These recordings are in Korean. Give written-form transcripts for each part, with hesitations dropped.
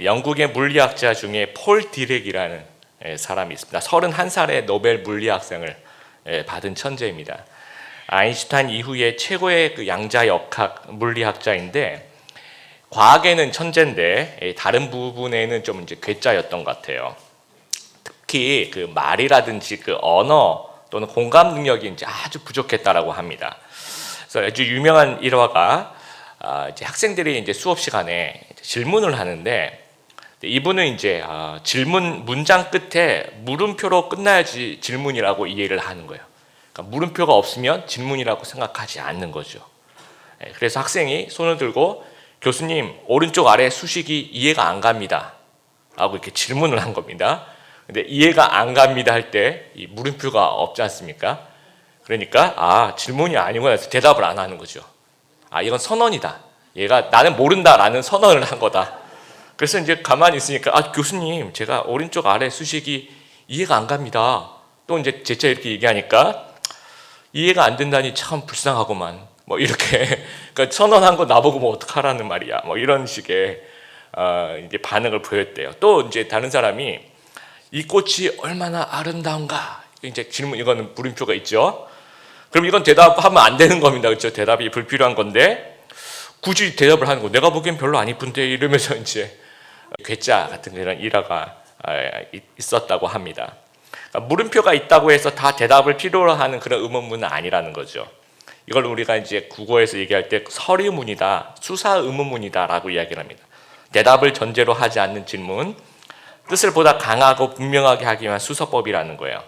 영국의 물리학자 중에 폴 디렉이라는 사람이 있습니다. 31살에 노벨 물리학상을 받은 천재입니다. 아인슈타인 이후에 최고의 그 양자역학 물리학자인데 과학에는 천재인데 다른 부분에는 좀 이제 괴짜였던 것 같아요. 특히 그 말이라든지 그 언어 또는 공감 능력이 이제 아주 부족했다라고 합니다. 그래서 아주 유명한 일화가 이제 학생들이 이제 수업 시간에 질문을 하는데 이분은 이제 질문 문장 끝에 물음표로 끝나야지 질문이라고 이해를 하는 거예요. 그러니까 물음표가 없으면 질문이라고 생각하지 않는 거죠. 그래서 학생이 손을 들고 교수님 오른쪽 아래 수식이 이해가 안 갑니다 라고 이렇게 질문을 한 겁니다. 근데 이해가 안 갑니다 할 때 이 물음표가 없지 않습니까? 그러니까 질문이 아니구나 해서 대답을 안 하는 거죠. 이건 선언이다. 얘가 나는 모른다라는 선언을 한 거다. 그래서 이제 가만히 있으니까 교수님 제가 오른쪽 아래 수식이 이해가 안 갑니다. 또 이제 재차 이렇게 얘기하니까 이해가 안 된다니 참 불쌍하구만. 뭐 이렇게 그러니까 선언한 거 나보고 뭐 어떡하라는 말이야. 뭐 이런 식의 이제 반응을 보였대요. 또 이제 다른 사람이 이 꽃이 얼마나 아름다운가. 이제 질문 이거는 물음표가 있죠. 그럼 이건 대답하면 안 되는 겁니다. 그렇죠? 대답이 불필요한 건데 굳이 대답을 하는 거. 내가 보기엔 별로 안 이쁜데 이러면서 이제 괴짜 같은 그런 일화가 있었다고 합니다. 그러니까 물음표가 있다고 해서 다 대답을 필요로 하는 그런 의문문은 아니라는 거죠. 이걸 우리가 이제 국어에서 얘기할 때 서리문이다, 수사 의문문이다라고 이야기를 합니다. 대답을 전제로 하지 않는 질문, 뜻을 보다 강하고 분명하게 하기 위한 수서법이라는 거예요.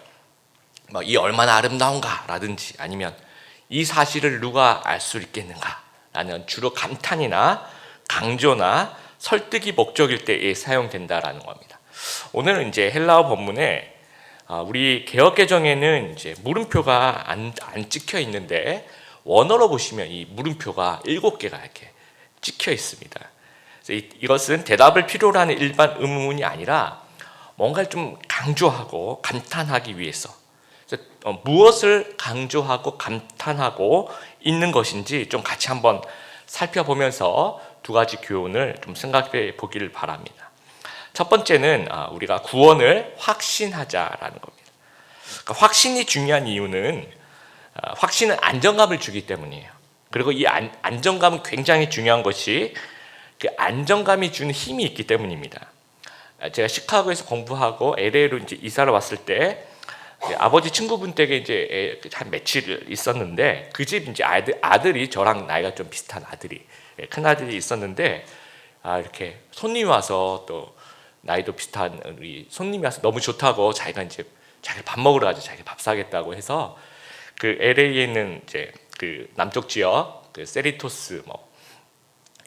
이 얼마나 아름다운가라든지 아니면 이 사실을 누가 알 수 있겠는가라는 주로 감탄이나 강조나 설득이 목적일 때에 사용된다라는 겁니다. 오늘은 이제 헬라어 본문에 우리 개역개정에는 이제 물음표가 안 찍혀 있는데 원어로 보시면 이 물음표가 7개가 이렇게 찍혀 있습니다. 그래서 이것은 대답을 필요로 하는 일반 의문문이 아니라 뭔가를 좀 강조하고 감탄하기 위해서 무엇을 강조하고 감탄하고 있는 것인지 좀 같이 한번 살펴보면서 두 가지 교훈을 좀 생각해 보기를 바랍니다. 첫 번째는 우리가 구원을 확신하자라는 겁니다. 그러니까 확신이 중요한 이유는 확신은 안정감을 주기 때문이에요. 그리고 이 안정감은 굉장히 중요한 것이 그 안정감이 주는 힘이 있기 때문입니다. 제가 시카고에서 공부하고 LA로 이제 이사를 왔을 때 아버지 친구분 댁에 이제 한 며칠 있었는데 그 집 이제 아들이 저랑 나이가 좀 비슷한 아들이 큰 아들이 있었는데 이렇게 손님이 와서 또 나이도 비슷한 우리 손님이 와서 너무 좋다고 자기가 이제 자기 밥 먹으러 가자 자기 밥 사겠다고 해서 그 LA에 있는 이제 그 남쪽 지역 그 세리토스 뭐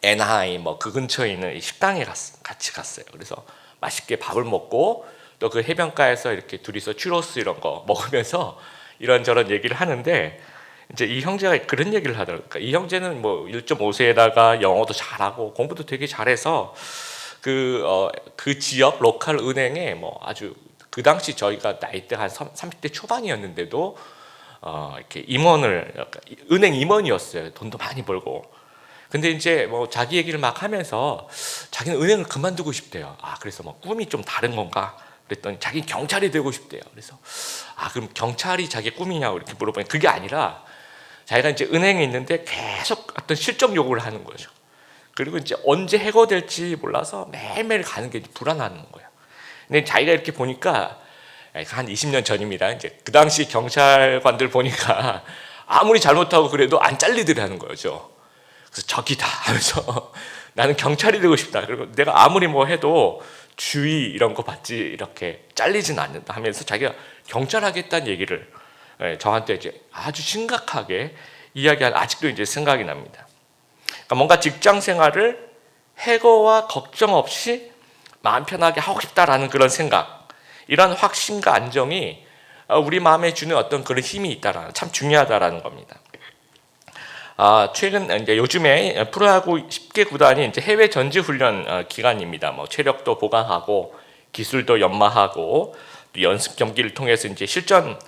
애나하임 뭐 그 근처에 있는 이 식당에 같이 갔어요. 그래서 맛있게 밥을 먹고 또 그 해변가에서 이렇게 둘이서 추로스 이런 거 먹으면서 이런저런 얘기를 하는데 이제 이 형제가 그런 얘기를 하더라고요. 그러니까 이 형제는 뭐 1.5세에다가 영어도 잘하고 공부도 되게 잘해서 그 지역 로컬 은행에 뭐 아주 그 당시 저희가 나이대 한 30대 초반이었는데도 이렇게 임원을 은행 임원이었어요. 돈도 많이 벌고. 근데 이제 뭐 자기 얘기를 막 하면서 자기는 은행을 그만두고 싶대요. 그래서 뭐 꿈이 좀 다른 건가? 그랬더니 자기 경찰이 되고 싶대요. 그래서 그럼 경찰이 자기 꿈이냐고 이렇게 물어보니 그게 아니라 자기가 이제 은행에 있는데 계속 어떤 실적 요구를 하는 거죠. 그리고 이제 언제 해고될지 몰라서 매일매일 가는 게 불안한 거예요. 근데 자기가 이렇게 보니까 한 20년 전입니다. 이제 그 당시 경찰관들 보니까 아무리 잘못하고 그래도 안 잘리더라는 거죠. 그래서 저기다 하면서 나는 경찰이 되고 싶다. 그리고 내가 아무리 뭐 해도 주의 이런 거 받지 이렇게 잘리진 않는다 하면서 자기가 경찰 하겠다는 얘기를 저한테 이제 아주 심각하게 이야기한 아직도 이제 생각이 납니다. 그러니까 뭔가 직장 생활을 해고와 걱정 없이 마음 편하게 하고 싶다라는 그런 생각, 이런 확신과 안정이 우리 마음에 주는 어떤 그런 힘이 있다라는 참 중요하다라는 겁니다. 최근 이제 요즘에 프로야구 10개 구단이 이제 해외 전지 훈련 기간입니다. 뭐 체력도 보강하고 기술도 연마하고 또 연습 경기를 통해서 이제 실전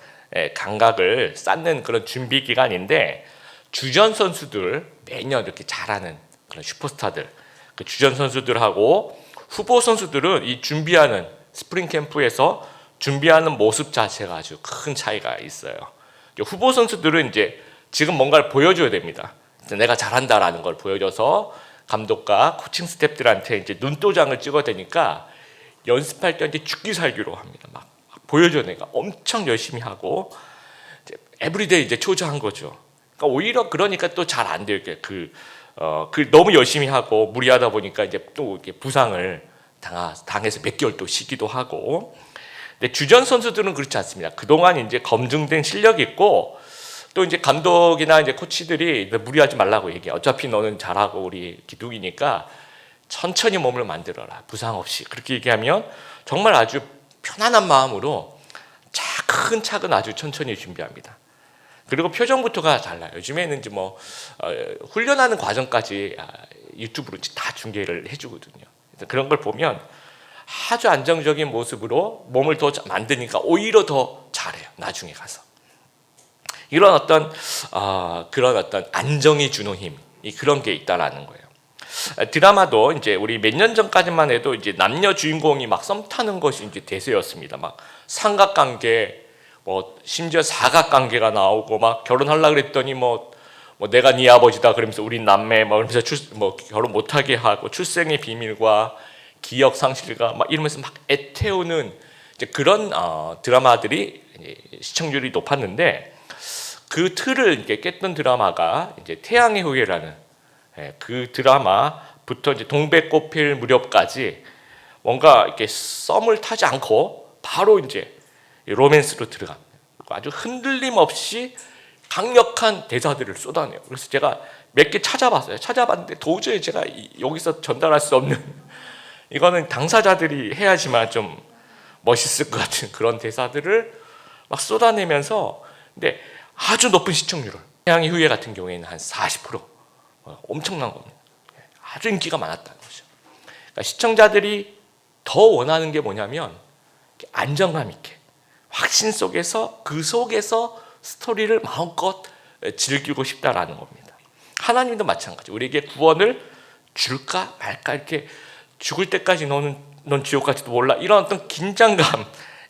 감각을 쌓는 그런 준비 기간인데 주전 선수들 매년 이렇게 잘하는 그런 슈퍼스타들 그 주전 선수들하고 후보 선수들은 이 준비하는 스프링 캠프에서 준비하는 모습 자체가 아주 큰 차이가 있어요. 후보 선수들은 이제 지금 뭔가를 보여줘야 됩니다. 내가 잘한다라는 걸 보여줘서 감독과 코칭 스태프들한테 이제 눈도장을 찍어야 되니까 연습할 때 이제 죽기 살기로 합니다. 막 보여줘야 되니까 엄청 열심히 하고 이제 에브리데이 이제 초조한 거죠. 그러니까 오히려 그러니까 또 잘 안 돼요. 너무 열심히 하고 무리하다 보니까 이제 또 이렇게 부상을 당해서 몇 개월 또 쉬기도 하고. 근데 주전 선수들은 그렇지 않습니다. 그동안 이제 검증된 실력이 있고 또 이제 감독이나 이제 코치들이 무리하지 말라고 얘기해. 어차피 너는 잘하고 우리 기둥이니까 천천히 몸을 만들어라. 부상 없이. 그렇게 얘기하면 정말 아주 편안한 마음으로 차근차근 아주 천천히 준비합니다. 그리고 표정부터가 달라요. 요즘에는 이제 훈련하는 과정까지 유튜브로 다 중계를 해주거든요. 그런 걸 보면 아주 안정적인 모습으로 몸을 더 만드니까 오히려 더 잘해요. 나중에 가서. 이런 그런 어떤 안정이 주는 힘, 그런 게 있다라는 거예요. 드라마도 이제 우리 몇 년 전까지만 해도 이제 남녀 주인공이 막 썸 타는 것이 이제 대세였습니다. 막 삼각관계, 심지어 사각관계가 나오고 막 결혼하려고 그랬더니 내가 네 아버지다 그러면서 우리 남매 그러면서 결혼 못하게 하고 출생의 비밀과 기억 상실과 막 이러면서 막 애태우는 이제 그런 드라마들이 시청률이 높았는데. 그 틀을 이렇게 깼던 드라마가 이제 태양의 후예라는 그 드라마부터 이제 동백꽃 필 무렵까지 뭔가 이렇게 썸을 타지 않고 바로 이제 로맨스로 들어갑니다. 아주 흔들림 없이 강력한 대사들을 쏟아내요. 그래서 제가 몇 개 찾아봤어요. 찾아봤는데 도저히 제가 여기서 전달할 수 없는 이거는 당사자들이 해야지만 좀 멋있을 것 같은 그런 대사들을 막 쏟아내면서 근데 아주 높은 시청률을 태양의 후예 같은 경우에는 한 40% 엄청난 겁니다. 아주 인기가 많았다는 거죠. 그러니까 시청자들이 더 원하는 게 뭐냐면 안정감 있게 확신 속에서 그 속에서 스토리를 마음껏 즐기고 싶다라는 겁니다. 하나님도 마찬가지. 우리에게 구원을 줄까 말까 이렇게 죽을 때까지 넌 지옥 갈지도 몰라 이런 어떤 긴장감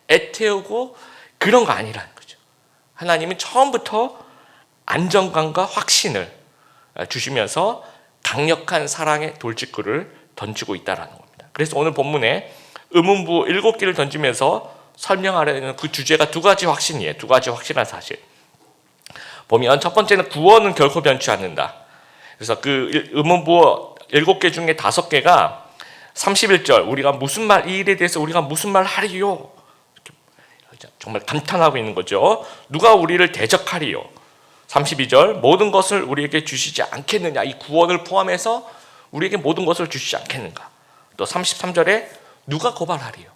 애태우고 그런 거 아니라는 거죠. 하나님은 처음부터 안정감과 확신을 주시면서 강력한 사랑의 돌직구를 던지고 있다는 겁니다. 그래서 오늘 본문에 의문부 7개를 던지면서 설명하려는 그 주제가 두 가지 확신이에요. 두 가지 확실한 사실. 보면 첫 번째는 구원은 결코 변치 않는다. 그래서 그 의문부 7개 중에 5개가 31절 우리가 무슨 말 이 일에 대해서 우리가 무슨 말 하리요? 정말 감탄하고 있는 거죠. 누가 우리를 대적하리요? 32절 모든 것을 우리에게 주시지 않겠느냐? 이 구원을 포함해서 우리에게 모든 것을 주시지 않겠는가? 또 33절에 누가 고발하리요?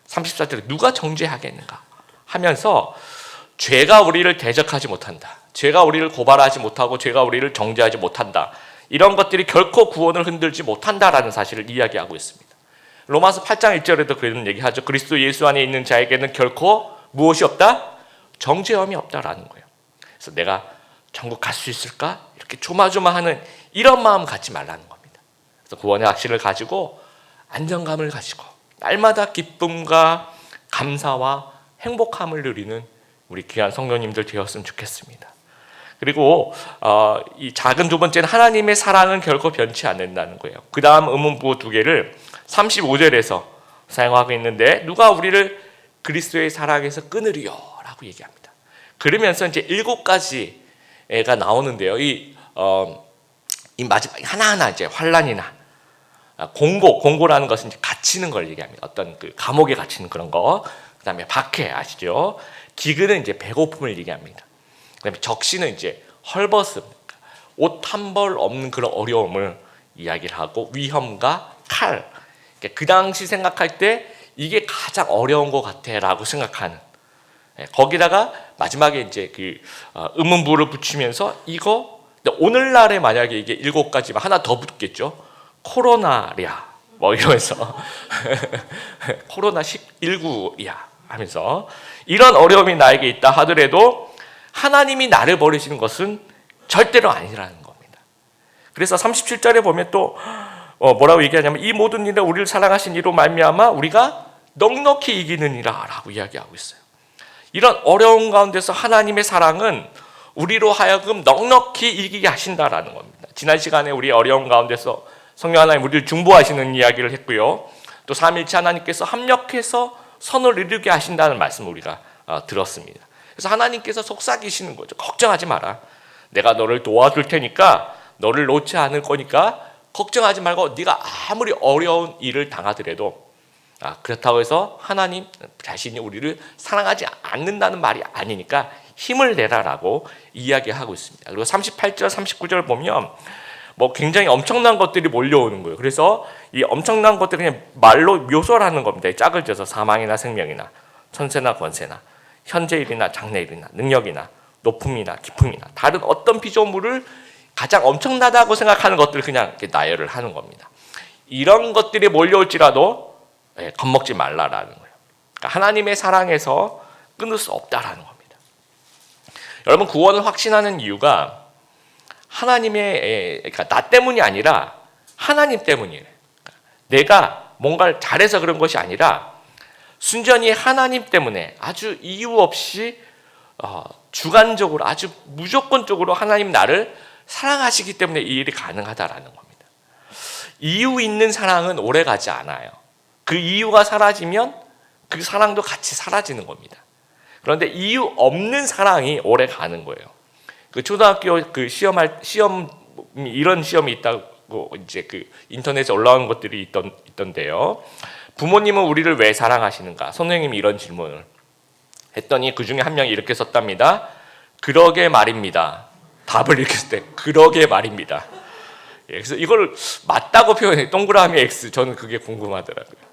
34절에 누가 정죄하겠는가? 하면서 죄가 우리를 대적하지 못한다. 죄가 우리를 고발하지 못하고 죄가 우리를 정죄하지 못한다. 이런 것들이 결코 구원을 흔들지 못한다라는 사실을 이야기하고 있습니다. 로마서 8장 1절에도 그런 얘기하죠. 그리스도 예수 안에 있는 자에게는 결코 무엇이 없다? 정죄함이 없다라는 거예요. 그래서 내가 천국 갈 수 있을까? 이렇게 조마조마하는 이런 마음 갖지 말라는 겁니다. 그래서 구원의 확신을 가지고 안정감을 가지고 날마다 기쁨과 감사와 행복함을 누리는 우리 귀한 성도님들 되었으면 좋겠습니다. 그리고 이 작은 두 번째는 하나님의 사랑은 결코 변치 않는다는 거예요. 그 다음 의문부 2개를 35절에서 사용하고 있는데 누가 우리를 그리스도의 사랑에서 끊으리요? 라고 얘기합니다. 그러면서 이제 7가지가 나오는데요. 이 마지막 하나하나 이제 환난이나 공고라는 것은 이제 갇히는 걸 얘기합니다. 어떤 그 감옥에 갇히는 그런 거. 그다음에 박해 아시죠? 기근은 이제 배고픔을 얘기합니다. 그다음에 적시는 이제 헐벗음, 옷 한 벌 없는 그런 어려움을 이야기를 하고 위험과 칼. 그 당시 생각할 때 이게 가장 어려운 것 같아라고 생각하는. 거기다가 마지막에 이제 그 의문부를 붙이면서 이거 오늘날에 만약에 이게 7가지만 하나 더 붙겠죠. 코로나랴 뭐 이러면서 코로나 19랴 하면서 이런 어려움이 나에게 있다 하더라도 하나님이 나를 버리시는 것은 절대로 아니라는 겁니다. 그래서 37절에 보면 또 뭐라고 얘기하냐면 이 모든 일에 우리를 사랑하신 이로 말미암아 우리가 넉넉히 이기느니라라고 이야기하고 있어요. 이런 어려운 가운데서 하나님의 사랑은 우리로 하여금 넉넉히 이기게 하신다라는 겁니다. 지난 시간에 우리 어려운 가운데서 성령 하나님 우리를 중보하시는 이야기를 했고요. 또 삼위일체 하나님께서 합력해서 선을 이루게 하신다는 말씀을 우리가 들었습니다. 그래서 하나님께서 속삭이시는 거죠. 걱정하지 마라. 내가 너를 도와줄 테니까 너를 놓지 않을 거니까 걱정하지 말고 네가 아무리 어려운 일을 당하더라도 그렇다고 해서 하나님 자신이 우리를 사랑하지 않는다는 말이 아니니까 힘을 내라라고 이야기하고 있습니다. 그리고 38절 39절 보면 뭐 굉장히 엄청난 것들이 몰려오는 거예요. 그래서 이 엄청난 것들 그냥 말로 묘사를 하는 겁니다. 짝을 져서 사망이나 생명이나 천세나 권세나 현재일이나 장래일이나 능력이나 높음이나 깊음이나 다른 어떤 피조물을 가장 엄청나다고 생각하는 것들을 그냥 이렇게 나열을 하는 겁니다. 이런 것들이 몰려올지라도 겁먹지 말라라는 거예요. 그러니까 하나님의 사랑에서 끊을 수 없다라는 겁니다. 여러분 구원을 확신하는 이유가 하나님의 그러니까 나 때문이 아니라 하나님 때문이에요. 내가 뭔가를 잘해서 그런 것이 아니라 순전히 하나님 때문에 아주 이유 없이 주관적으로 아주 무조건적으로 하나님 나를 사랑하시기 때문에 이 일이 가능하다라는 겁니다. 이유 있는 사랑은 오래가지 않아요. 그 이유가 사라지면 그 사랑도 같이 사라지는 겁니다. 그런데 이유 없는 사랑이 오래 가는 거예요. 그 초등학교 그 시험 이런 시험이 있다고 이제 그 인터넷에 올라온 것들이 있던데요. 부모님은 우리를 왜 사랑하시는가? 선생님이 이런 질문을 했더니 그 중에 한 명이 이렇게 썼답니다. 그러게 말입니다. 답을 이렇게 했을 때 그러게 말입니다. 그래서 이걸 맞다고 표현해 동그라미 X. 저는 그게 궁금하더라고요.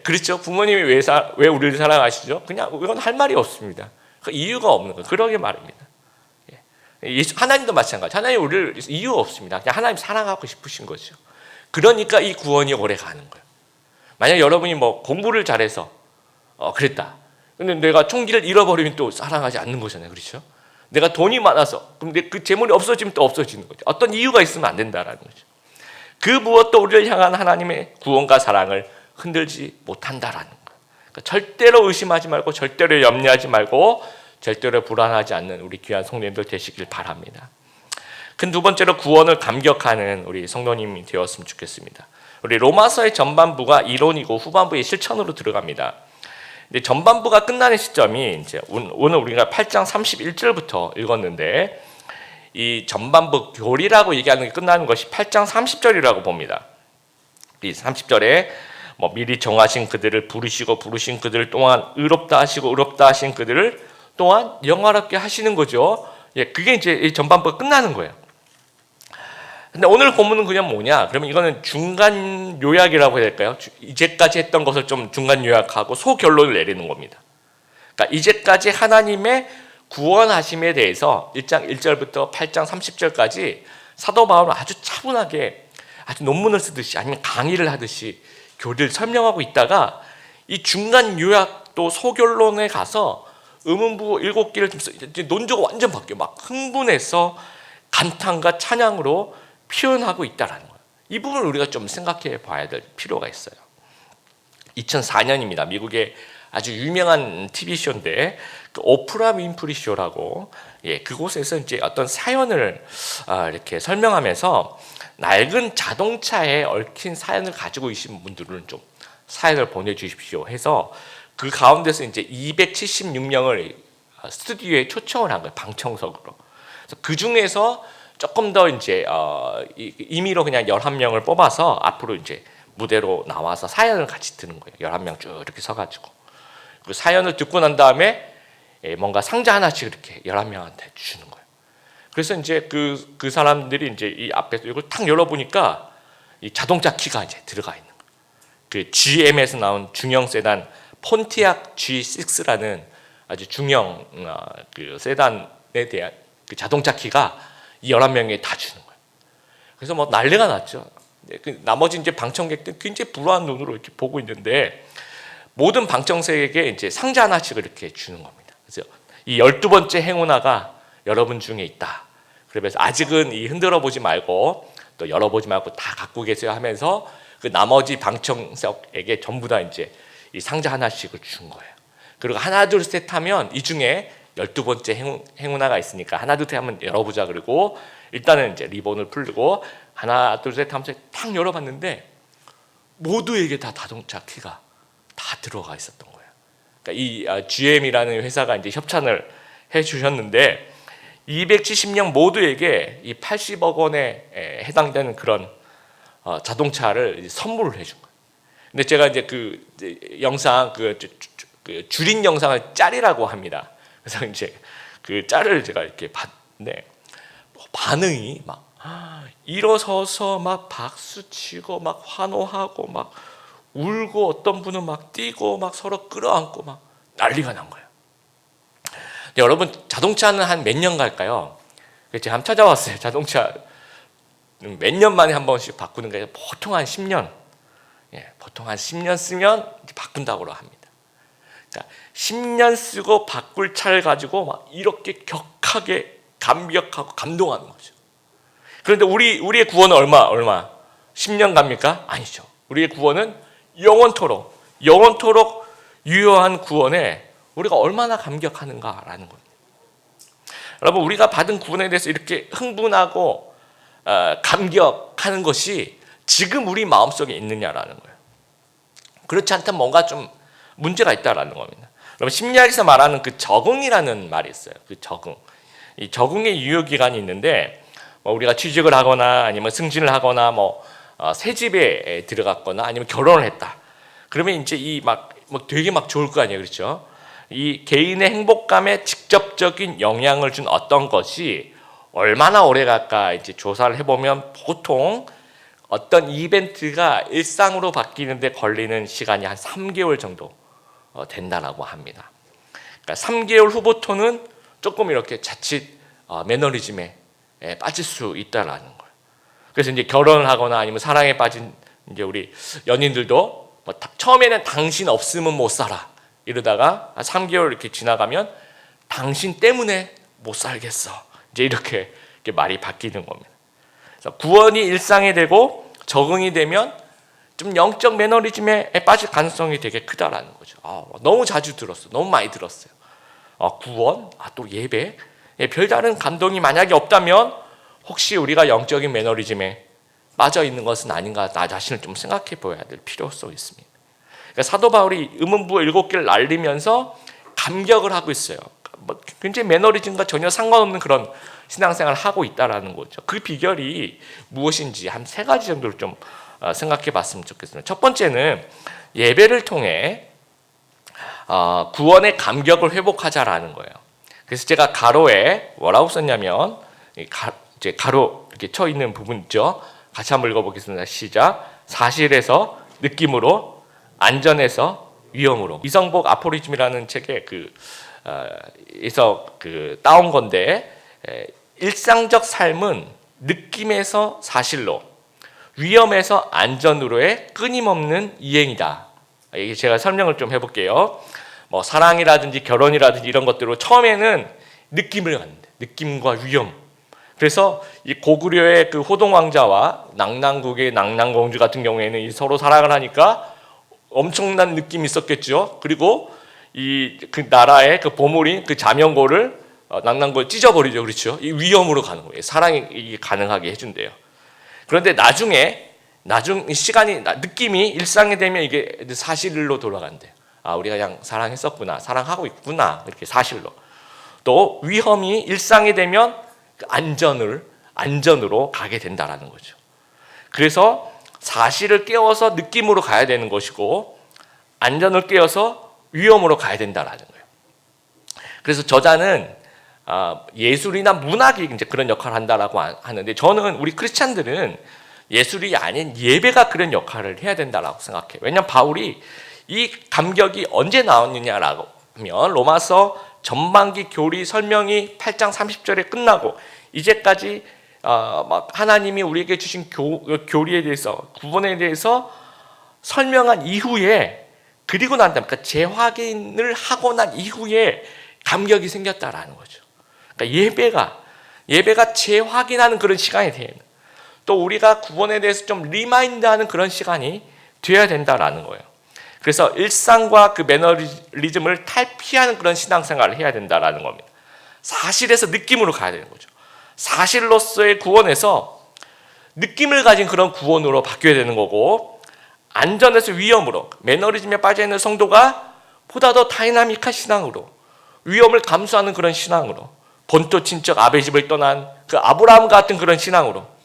그렇죠. 부모님이 왜 우리를 사랑하시죠? 그냥 이건 할 말이 없습니다. 이유가 없는 거예요. 그러게 말입니다. 하나님도 마찬가지. 하나님 우리를 이유 없습니다. 그냥 하나님 사랑하고 싶으신 거죠. 그러니까 이 구원이 오래 가는 거예요. 만약 여러분이 뭐 공부를 잘해서 그랬다. 근데 내가 총기를 잃어버리면 또 사랑하지 않는 거잖아요. 그렇죠? 내가 돈이 많아서 그럼 그 재물이 없어지면 또 없어지는 거죠. 어떤 이유가 있으면 안 된다라는 거죠. 그 무엇도 우리를 향한 하나님의 구원과 사랑을 흔들지 못한다라는 거예요. 그러니까 절대로 의심하지 말고 절대로 염려하지 말고 절대로 불안하지 않는 우리 귀한 성도님들 되시길 바랍니다. 그 두 번째로 구원을 감격하는 우리 성도님이 되었으면 좋겠습니다. 우리 로마서의 전반부가 이론이고 후반부의 실천으로 들어갑니다. 근데 전반부가 끝나는 시점이 이제 오늘 우리가 8장 31절부터 읽었는데 이 전반부 교리라고 얘기하는 게 끝나는 것이 8장 30절이라고 봅니다. 이 30절에 뭐 미리 정하신 그들을 부르시고 부르신 그들 또한 의롭다 하시고 의롭다 하신 그들을 또한 영화롭게 하시는 거죠. 그게 이제 이 전반부가 끝나는 거예요. 근데 오늘 본문은 그냥 뭐냐? 그러면 이거는 중간 요약이라고 해야 될까요? 이제까지 했던 것을 좀 중간 요약하고 소결론을 내리는 겁니다. 그러니까 이제까지 하나님의 구원하심에 대해서 1장 1절부터 8장 30절까지 사도 바울은 아주 차분하게 아주 논문을 쓰듯이 아니면 강의를 하듯이 교리를 설명하고 있다가 이 중간 요약 또 소결론에 가서 의문부 7개를 좀 논조가 완전 바뀌어요. 막 흥분해서 감탄과 찬양으로 표현하고 있다라는 거예요. 이 부분을 우리가 좀 생각해 봐야 될 필요가 있어요. 2004년입니다. 미국의 아주 유명한 TV쇼인데 그 오프라 윈프리 쇼라고 그곳에서 이제 어떤 사연을 이렇게 설명하면서 낡은 자동차에 얽힌 사연을 가지고 계신 분들은 좀 사연을 보내주십시오 해서 그 가운데서 이제 276명을 스튜디오에 초청을 한 거예요. 방청석으로. 그 중에서 조금 더 이제 임의로 그냥 11명을 뽑아서 앞으로 이제 무대로 나와서 사연을 같이 듣는 거예요. 11명 쭉 이렇게 서가지고. 그 사연을 듣고 난 다음에 뭔가 상자 하나씩 이렇게 11명한테 주는 거예요. 그래서 이제 그 사람들이 이제 이 앞에서 이걸 탁 열어보니까 이 자동차 키가 이제 들어가 있는 거예요. 그 GM에서 나온 중형 세단 폰티악 G6라는 아주 중형 그 세단에 대한 그 자동차 키가 이 11명에 다 주는 거예요. 그래서 뭐 난리가 났죠. 나머지 이제 방청객들 굉장히 불안한 눈으로 이렇게 보고 있는데 모든 방청객에게 이제 상자 하나씩 이렇게 주는 겁니다. 그래서 이 12번째 행운아가 여러분 중에 있다. 그러면서 아직은 이 흔들어 보지 말고 또 열어보지 말고 다 갖고 계세요 하면서 그 나머지 방청석에게 전부 다 이제 이 상자 하나씩을 준 거예요. 그리고 하나 둘 셋 하면 이 중에 12번째 행운아가 있으니까 하나 둘 셋 하면 열어보자. 그리고 일단은 이제 리본을 풀고 하나 둘 셋 하면서 탁 열어봤는데 모두에게 다 자동차 키가 다 들어가 있었던 거예요. 그러니까 이 GM이라는 회사가 이제 협찬을 해주셨는데 270명 모두에게 이 80억 원에 해당되는 그런 자동차를 선물을 해준 거예요. 근데 제가 이제 그 영상 그 줄인 영상을 짤이라고 합니다. 그래서 이제 그 짤을 제가 이렇게 봤는데 반응이 막 일어서서 막 박수치고 막 환호하고 막 울고 어떤 분은 막 뛰고 막 서로 끌어안고 막 난리가 난 거예요. 근데 여러분 자동차는 한 몇 년 갈까요? 제가 한번 찾아봤어요. 자동차 몇 년 만에 한 번씩 바꾸는 게 보통 한 10년. 보통 한 10년 쓰면 바꾼다고 합니다. 그러니까 10년 쓰고 바꿀 차를 가지고 막 이렇게 격하게 감격하고 감동하는 거죠. 그런데 우리의 구원은 얼마? 10년 갑니까? 아니죠. 우리의 구원은 영원토록 유효한 구원에 우리가 얼마나 감격하는가라는 겁니다. 여러분 우리가 받은 구원에 대해서 이렇게 흥분하고 감격하는 것이 지금 우리 마음속에 있느냐라는 거예요. 그렇지 않다면 뭔가 좀 문제가 있다라는 겁니다. 여러분 심리학에서 말하는 그 적응이라는 말이 있어요. 그 적응. 이 적응의 유효 기간이 있는데 우리가 취직을 하거나 아니면 승진을 하거나 새 집에 들어갔거나 아니면 결혼을 했다. 그러면 이제 되게 좋을 거 아니에요, 그렇죠? 이 개인의 행복감에 직접적인 영향을 준 어떤 것이 얼마나 오래 갈까 이제 조사를 해보면 보통 어떤 이벤트가 일상으로 바뀌는데 걸리는 시간이 한 3개월 정도 된다라고 합니다. 그러니까 3개월 후부터는 조금 이렇게 자칫 매너리즘에 빠질 수 있다라는 거예요. 그래서 이제 결혼을 하거나 아니면 사랑에 빠진 이제 우리 연인들도 처음에는 당신 없으면 못 살아 이러다가 3개월 이렇게 지나가면 당신 때문에 못 살겠어. 이제 이렇게 말이 바뀌는 겁니다. 그래서 구원이 일상이 되고 적응이 되면 좀 영적 매너리즘에 빠질 가능성이 되게 크다라는 거죠. 너무 자주 들었어. 너무 많이 들었어요. 구원, 또 예배, 별다른 감동이 만약에 없다면 혹시 우리가 영적인 매너리즘에 빠져 있는 것은 아닌가 나 자신을 좀 생각해 보아야 될 필요성이 있습니다. 그러니까 사도 바울이 음음부 7개를 날리면서 감격을 하고 있어요. 굉장히 매너리즘과 전혀 상관없는 그런 신앙생활을 하고 있다라는 거죠. 그 비결이 무엇인지 한 3가지 정도를 좀 생각해 봤으면 좋겠습니다. 첫 번째는 예배를 통해 구원의 감격을 회복하자라는 거예요. 그래서 제가 가로에 뭐라고 썼냐면 이제 가로 이렇게 쳐 있는 부분 있죠. 같이 한번 읽어보겠습니다. 시작. 사실에서 느낌으로, 안전에서 위험으로. 이성복 아포리즘이라는 책에 에서 따온 건데 일상적 삶은 느낌에서 사실로, 위험에서 안전으로의 끊임없는 이행이다. 이게 제가 설명을 좀 해볼게요. 사랑이라든지 결혼이라든지 이런 것들로 처음에는 느낌을 갖는데 느낌과 위험. 그래서 이 고구려의 그 호동 왕자와 낙랑국의 낙랑공주 같은 경우에는 서로 사랑을 하니까 엄청난 느낌이 있었겠죠. 그리고 그 나라의 그 보물인 그 자명고를 낙랑고를 찢어버리죠, 그렇죠? 이 위험으로 가는 거예요. 사랑이 가능하게 해준대요. 그런데 나중에 시간이 느낌이 일상이 되면 이게 사실로 돌아간대요. 우리가 그냥 사랑했었구나, 사랑하고 있구나 이렇게 사실로. 또 위험이 일상이 되면 안전으로 가게 된다라는 거죠. 그래서 사실을 깨워서 느낌으로 가야 되는 것이고 안전을 깨워서 위험으로 가야 된다라는 거예요. 그래서 저자는 예술이나 문학이 이제 그런 역할을 한다라고 하는데 저는 우리 크리스찬들은 예술이 아닌 예배가 그런 역할을 해야 된다라고 생각해요. 왜냐하면 바울이 이 감격이 언제 나왔느냐라고 하면 로마서 전반기 교리 설명이 8장 30절에 끝나고 이제까지 하나님이 우리에게 주신 교리에 대해서 구원에 대해서 설명한 이후에 그리고 난 다음에 그러니까 재확인을 하고 난 이후에 감격이 생겼다라는 거죠. 그러니까 예배가 재확인하는 그런 시간이 돼요. 또 우리가 구원에 대해서 좀 리마인드하는 그런 시간이 되어야 된다라는 거예요. 그래서 일상과 그 매너리즘을 탈피하는 그런 신앙생활을 해야 된다라는 겁니다. 사실에서 느낌으로 가야 되는 거죠. 사실로서의 구원에서 느낌을 가진 그런 구원으로 바뀌어야 되는 거고, 안전에서 위험으로, 매너리즘에 빠져있는 성도가 보다 더 다이나믹한 신앙으로, 위험을 감수하는 그런 신앙으로, 본토 친척 아베 집을 떠난 그 아브라함 같은 그런 신앙으로,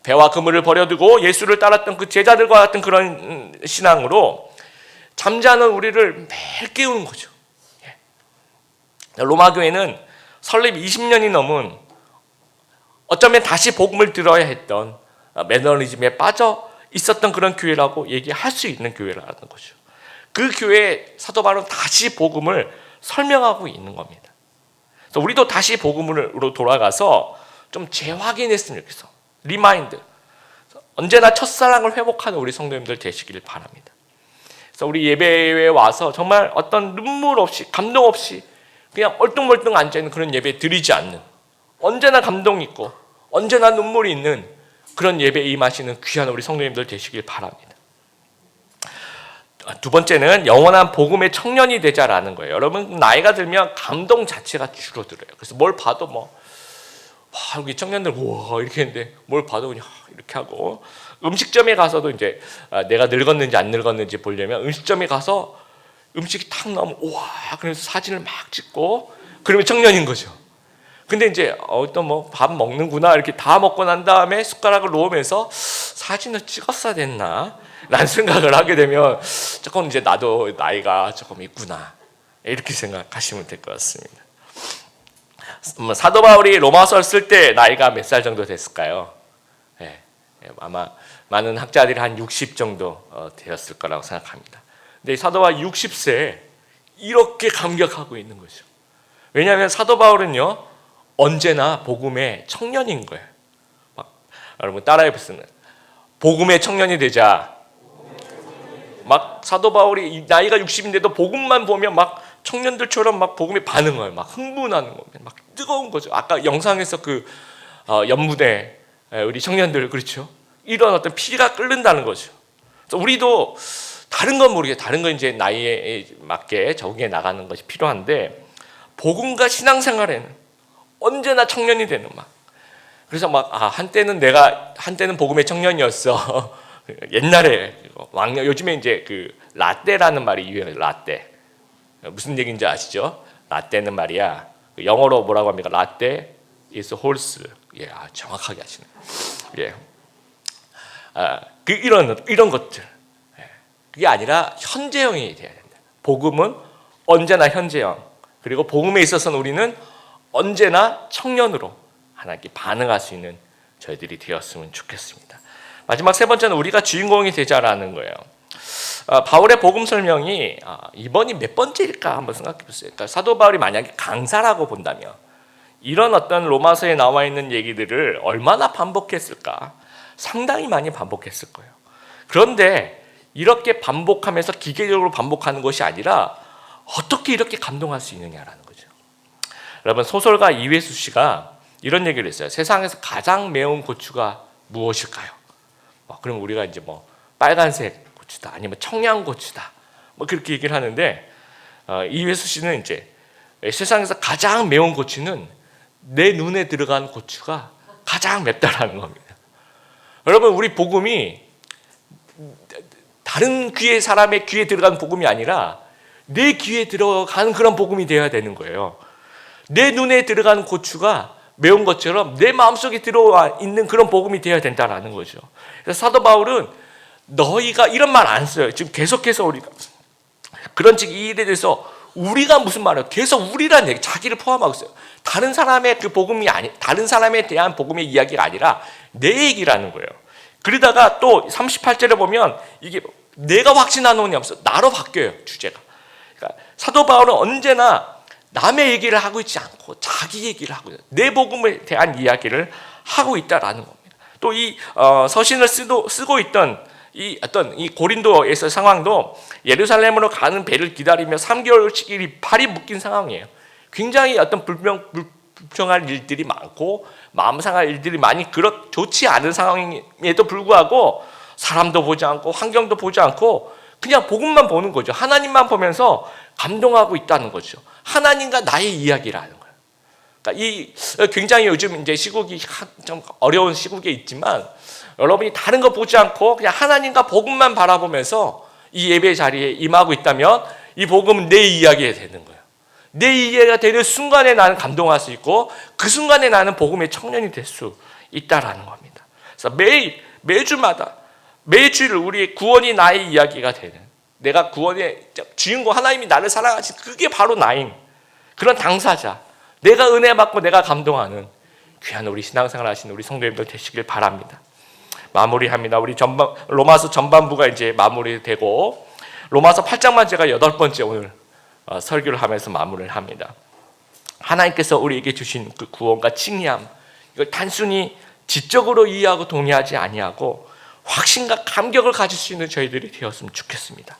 배와 그물을 버려두고 예수를 따랐던 그 제자들과 같은 그런 신앙으로 잠자는 우리를 매일 깨우는 거죠. 로마 교회는 설립 20년이 넘은, 어쩌면 다시 복음을 들어야 했던, 매너리즘에 빠져 있었던 그런 교회라고 얘기할 수 있는 교회라는 거죠. 그 교회에 사도 바울은 다시 복음을 설명하고 있는 겁니다. 그래서 우리도 다시 복음으로 돌아가서 좀 재확인했으면 좋겠어. 리마인드. 언제나 첫사랑을 회복하는 우리 성도님들 되시길 바랍니다. 그래서 우리 예배에 와서 정말 어떤 눈물 없이, 감동 없이 그냥 얼뚱멀뚱 앉아있는 그런 예배 드리지 않는, 언제나 감동 있고 언제나 눈물이 있는 그런 예배에 임하시는 귀한 우리 성도님들 되시길 바랍니다. 두 번째는 영원한 복음의 청년이 되자라는 거예요. 여러분, 나이가 들면 감동 자체가 줄어들어요. 그래서 뭘 봐도 여기 청년들 이렇게 했는데 뭘 봐도 그냥 이렇게 하고, 음식점에 가서도 이제 내가 늙었는지 안 늙었는지 보려면 음식점에 가서 음식이 탁 나오면 그래서 사진을 막 찍고 그러면 청년인 거죠. 근데 이제 또 밥 먹는구나 이렇게 다 먹고 난 다음에 숟가락을 놓으면서 사진을 찍었어야 됐나 라는 생각을 하게 되면 조금 이제 나도 나이가 조금 있구나 이렇게 생각하시면 될 것 같습니다. 사도 바울이 로마서를 쓸 때 나이가 몇 살 정도 됐을까요? 아마 많은 학자들이 한 60 정도 되었을 거라고 생각합니다. 근데 사도 바울 60세에 이렇게 감격하고 있는 거죠. 왜냐하면 사도 바울은요 언제나 복음의 청년인 거예요. 여러분 따라해 보세요. 복음의 청년이 되자. 사도 바울이 나이가 60인데도 복음만 보면 청년들처럼 복음에 반응을 흥분하는 겁니다. 뜨거운 거죠. 아까 영상에서 그 연무대 우리 청년들 그렇죠. 이런 어떤 피가 끓는다는 거죠. 그래서 우리도 다른 건 모르게 다른 건 이제 나이에 맞게 적응해 나가는 것이 필요한데, 복음과 신앙생활에는 언제나 청년이 되는 그래서 한때는 복음의 청년이었어. 옛날에 왕년, 요즘에 이제 그 라떼라는 말이 유행해요. 라떼. 무슨 얘기인지 아시죠? 라떼는 말이야. 영어로 뭐라고 합니까? 라떼 is horse. 정확하게 하시네. 이런 것들. 그게 아니라 현재형이 돼야 된다. 복음은 언제나 현재형. 그리고 복음에 있어서는 우리는 언제나 청년으로 하나님께 반응할 수 있는 저희들이 되었으면 좋겠습니다. 마지막 세 번째는 우리가 주인공이 되자라는 거예요. 바울의 복음 설명이 이번이 몇 번째일까 한번 생각해 보세요. 그러니까 사도 바울이 만약에 강사라고 본다면 이런 어떤 로마서에 나와 있는 얘기들을 얼마나 반복했을까? 상당히 많이 반복했을 거예요. 그런데 이렇게 반복하면서 기계적으로 반복하는 것이 아니라 어떻게 이렇게 감동할 수 있느냐라는 거죠. 여러분, 소설가 이회수 씨가 이런 얘기를 했어요. 세상에서 가장 매운 고추가 무엇일까요? 그럼 우리가 이제 빨간색 고추다, 아니면 청양고추다, 그렇게 얘기를 하는데, 이회수 씨는 이제 세상에서 가장 매운 고추는 내 눈에 들어간 고추가 가장 맵다라는 겁니다. 여러분, 우리 복음이 다른 사람의 귀에 들어간 복음이 아니라 내 귀에 들어가는 그런 복음이 되어야 되는 거예요. 내 눈에 들어간 고추가 매운 것처럼 내 마음속에 들어와 있는 그런 복음이 되어야 된다는 거죠. 그래서 사도 바울은 너희가 이런 말 안 써요. 지금 계속해서 우리가 그런 이 일에 대해서 우리가 무슨 말이에요? 계속 우리란 얘기, 자기를 포함하고 있어요. 다른 사람의 그 복음이 다른 사람에 대한 복음의 이야기가 아니라 내 얘기라는 거예요. 그러다가 또 38절에 보면 이게 내가 확신하노니 하면서 나로 바뀌어요, 주제가. 그러니까 사도 바울은 언제나 남의 얘기를 하고 있지 않고 자기 얘기를 하고 있어요. 내 복음에 대한 이야기를 하고 있다라는 겁니다. 또 이 서신을 쓰고 있던 이 고린도에서 상황도 예루살렘으로 가는 배를 기다리며 3개월씩 발이 묶인 상황이에요. 굉장히 어떤 불평할 일들이 많고 마음 상할 일들이 많이 좋지 않은 상황에도 불구하고 사람도 보지 않고 환경도 보지 않고 그냥 복음만 보는 거죠. 하나님만 보면서 감동하고 있다는 거죠. 하나님과 나의 이야기라는 거예요. 그러니까 이 굉장히 요즘 이제 시국이 좀 어려운 시국에 있지만 여러분이 다른 거 보지 않고 그냥 하나님과 복음만 바라보면서 이 예배 자리에 임하고 있다면 이 복음은 내 이야기가 되는 거예요. 내 이야기가 되는 순간에 나는 감동할 수 있고 그 순간에 나는 복음의 청년이 될 수 있다라는 겁니다. 그래서 매주마다 매주일 우리 구원이 나의 이야기가 되는, 내가 구원의 주인공 하나님이 나를 사랑하신 그게 바로 나인 그런 당사자, 내가 은혜 받고 내가 감동하는 귀한 우리 신앙생활 하시는 우리 성도님들 되시길 바랍니다. 마무리합니다. 우리 로마서 전반부가 이제 마무리되고 로마서 8장만 제가 8번째 오늘 설교를 하면서 마무리를 합니다. 하나님께서 우리에게 주신 그 구원과 칭의함, 이걸 단순히 지적으로 이해하고 동의하지 아니하고 확신과 감격을 가질 수 있는 저희들이 되었으면 좋겠습니다.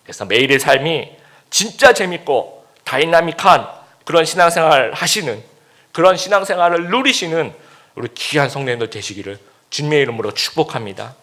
그래서 매일의 삶이 진짜 재밌고 다이나믹한 그런 신앙생활 하시는, 그런 신앙생활을 누리시는 우리 귀한 성도님들 되시기를 주님의 이름으로 축복합니다.